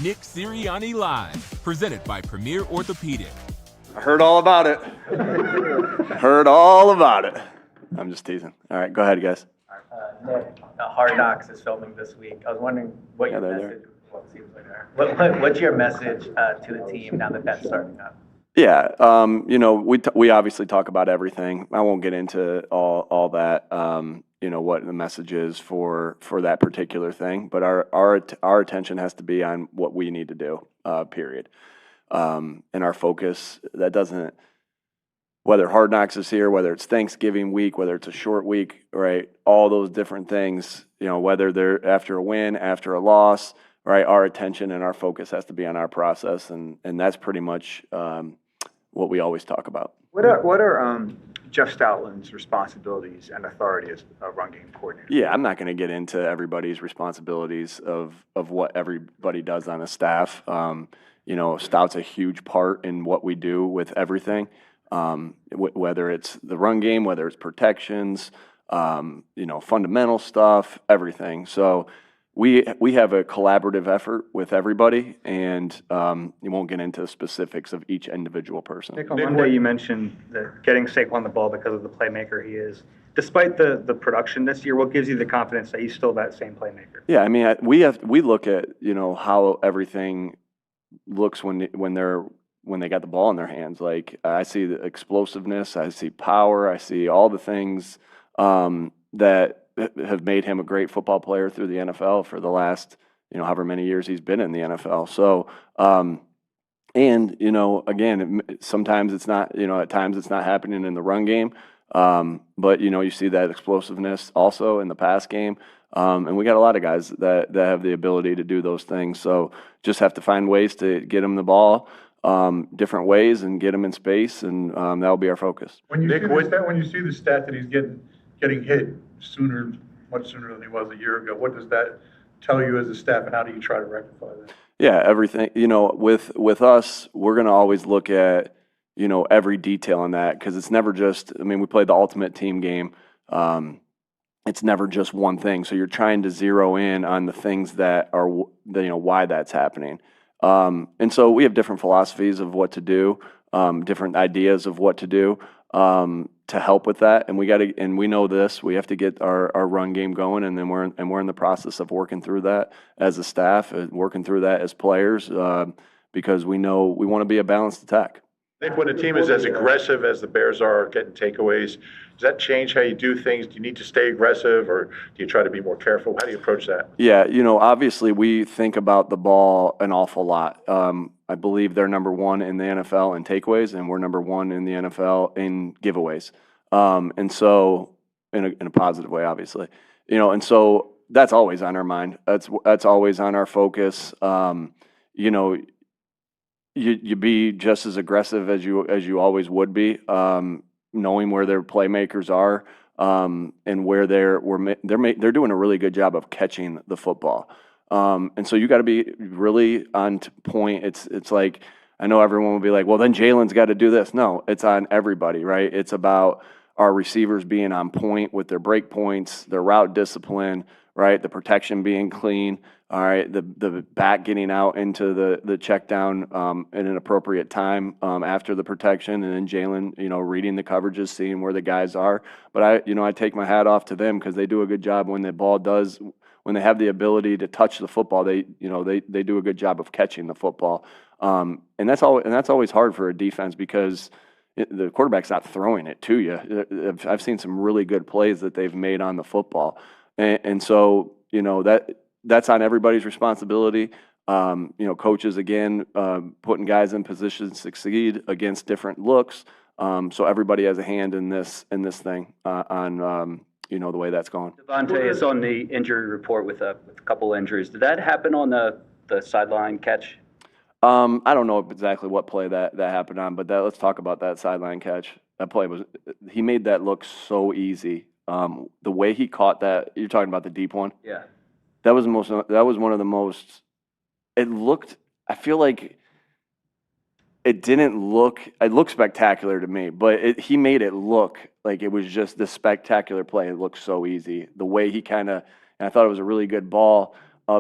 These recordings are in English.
Nick Sirianni Live, presented by Premier Orthopedic. I heard all about it. Heard all about it. I'm just teasing. All right, go ahead, guys. Nick, Hard Knocks is filming this week. I was wondering what your message. Well, it seems like there. What's your message to the team now that that's starting up? Yeah, we obviously talk about everything. I won't get into all that. What the message is for that particular thing, but our attention has to be on what we need to do. Period. And our focus, that doesn't, whether Hard Knocks is here, whether it's Thanksgiving week, whether it's a short week, right? All those different things, whether they're after a win, after a loss, right? Our attention and our focus has to be on our process, and that's pretty much what we always talk about. What are Jeff Stoutland's responsibilities and authority as a run game coordinator? Yeah, I'm not going to get into everybody's responsibilities of what everybody does on a staff. Stout's a huge part in what we do with everything, whether it's the run game, whether it's protections, fundamental stuff, everything. So we have a collaborative effort with everybody, and you won't get into specifics of each individual person. Nick, on Monday you mentioned that getting Saquon the ball because of the playmaker he is. Despite the production this year, what gives you the confidence that he's still that same playmaker? Yeah, I mean, we look at how everything looks when they got the ball in their hands. Like, I see the explosiveness, I see power, I see all the things that have made him a great football player through the NFL for the last, however many years he's been in the NFL. So, again, sometimes it's not, at times it's not happening in the run game. But, you see that explosiveness also in the pass game. And we got a lot of guys that have the ability to do those things. So just have to find ways to get them the ball different ways and get them in space, and that'll be our focus. When you see the stat that he's getting hit much sooner than he was a year ago, what does that tell you as a staff, and how do you try to rectify that? Yeah, everything. With us, we're going to always look at every detail in that, because it's never just. I mean, we played the ultimate team game. It's never just one thing. So you're trying to zero in on the things that are why that's happening. And so we have different philosophies of what to do, different ideas of what to do to help with that. And we know this. We have to get our run game going, and then we're in the process of working through that as a staff, working through that as players, because we know we want to be a balanced attack. Nick, when a team is as aggressive as the Bears are getting takeaways, does that change how you do things? Do you need to stay aggressive, or do you try to be more careful? How do you approach that? Yeah, obviously we think about the ball an awful lot. I believe they're number one in the NFL in takeaways, and we're number one in the NFL in giveaways. And so in a positive way, obviously. And so that's always on our mind. That's always on our focus. You be just as aggressive as you always would be, knowing where their playmakers are, and where they're doing a really good job of catching the football. And so you got to be really on point. It's like, I know everyone will be like, well, then Jalen's got to do this. No, it's on everybody, right? It's about our receivers being on point with their break points, their route discipline, right? The protection being clean. All right, the back getting out into the check down at an appropriate time after the protection, and then Jalen, reading the coverages, seeing where the guys are. But I take my hat off to them, because they do a good job when they have the ability to touch the football. They do a good job of catching the football, and that's always hard for a defense, because the quarterback's not throwing it to you. I've seen some really good plays that they've made on the football, and so that's on everybody's responsibility. Coaches, again, putting guys in position to succeed against different looks. So everybody has a hand in this thing on the way that's going. Devontae is on the injury report with a couple injuries. Did that happen on the sideline catch? I don't know exactly what play that happened on, but let's talk about that sideline catch. That play he made that look so easy. The way he caught that, you're talking about the deep one? Yeah. That was one of the most. It looked. I feel like it didn't look. It looked spectacular to me, but he made it look like it was just this spectacular play. It looked so easy. The way he and I thought it was a really good ball.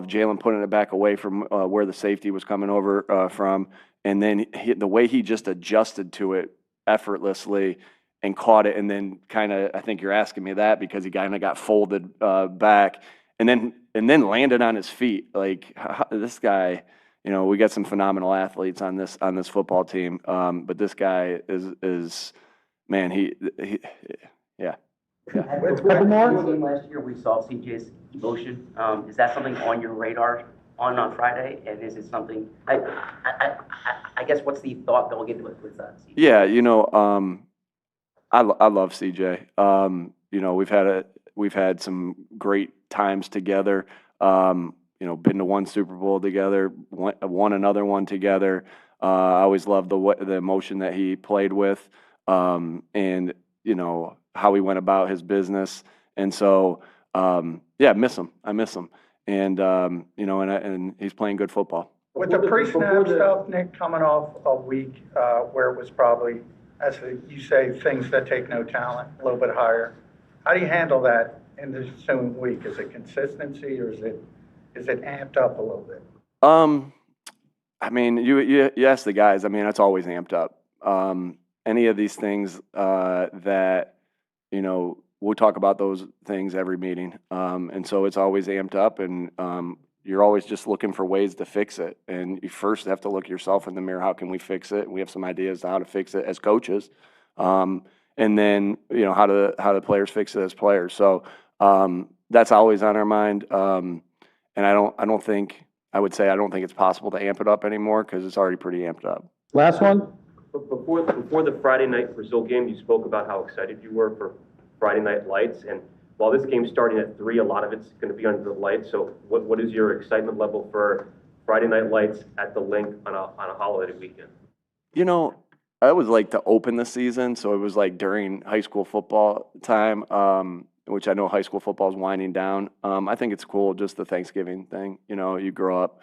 Jalen putting it back away from where the safety was coming over from. And then the way he just adjusted to it effortlessly and caught it, and then kind of, I think you're asking me that because he kind of got folded back and then landed on his feet. Like this guy, you know, we got some phenomenal athletes on this football team, but this guy is man, yeah. Before the game last year, we saw CJ's emotion. Is that something on your radar on Friday? And is it something? I guess what's the thought going into it with CJ? Yeah, you know, I love CJ. You know, we've had some great times together. You know, been to one Super Bowl together, won another one together. I always loved the emotion that he played with, and you know how he went about his business. And so, yeah, I miss him. And you know, and he's playing good football. With the pre-snap stuff, Nick, coming off a week where it was probably, as you say, things that take no talent, a little bit higher. How do you handle that in the ensuing week? Is it consistency, or is it amped up a little bit? I mean, you ask the guys. I mean, it's always amped up. Any of these things that, you know, we'll talk about those things every meeting, and so it's always amped up, and you're always just looking for ways to fix it. And you first have to look yourself in the mirror. How can we fix it? We have some ideas on how to fix it as coaches, and then you know how the players fix it as players. So that's always on our mind. And I don't think it's possible to amp it up anymore because it's already pretty amped up. Last one. Before the Friday night Brazil game, you spoke about how excited you were for Friday Night Lights, and while this game's starting at 3, a lot of it's going to be under the lights. So what is your excitement level for Friday Night Lights at the Link on a holiday weekend? You know, I always like to open the season, so it was like during high school football time, which I know high school football is winding down. I think it's cool, just the Thanksgiving thing. You know, you grow up.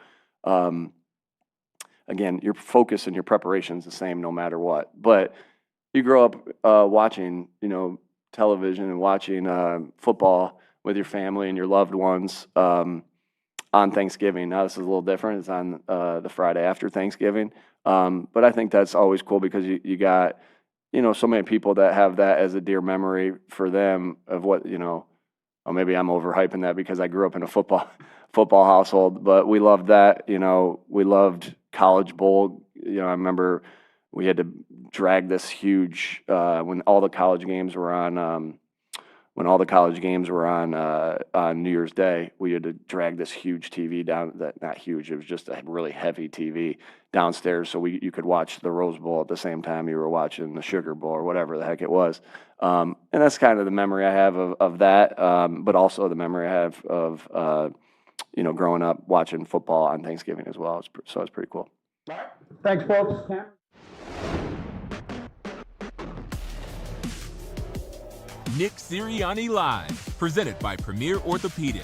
Again, your focus and your preparation is the same no matter what. But you grow up watching, you know, television and watching football with your family and your loved ones on Thanksgiving. Now this is a little different. It's on the Friday after Thanksgiving. But I think that's always cool because you got, you know, so many people that have that as a dear memory for them of what, you know, or maybe I'm overhyping that because I grew up in a football household, but we loved that. You know, we loved College Bowl. You know, I remember we had to drag this huge when all the college games were on on New Year's Day. We had to drag this huge TV down. That not huge. It was just a really heavy TV downstairs, so you could watch the Rose Bowl at the same time you were watching the Sugar Bowl or whatever the heck it was. And that's kind of the memory I have of that, but also the memory I have of you know, growing up watching football on Thanksgiving as well. So it's pretty cool. Thanks, folks. Nick Sirianni Live, presented by Premier Orthopedic.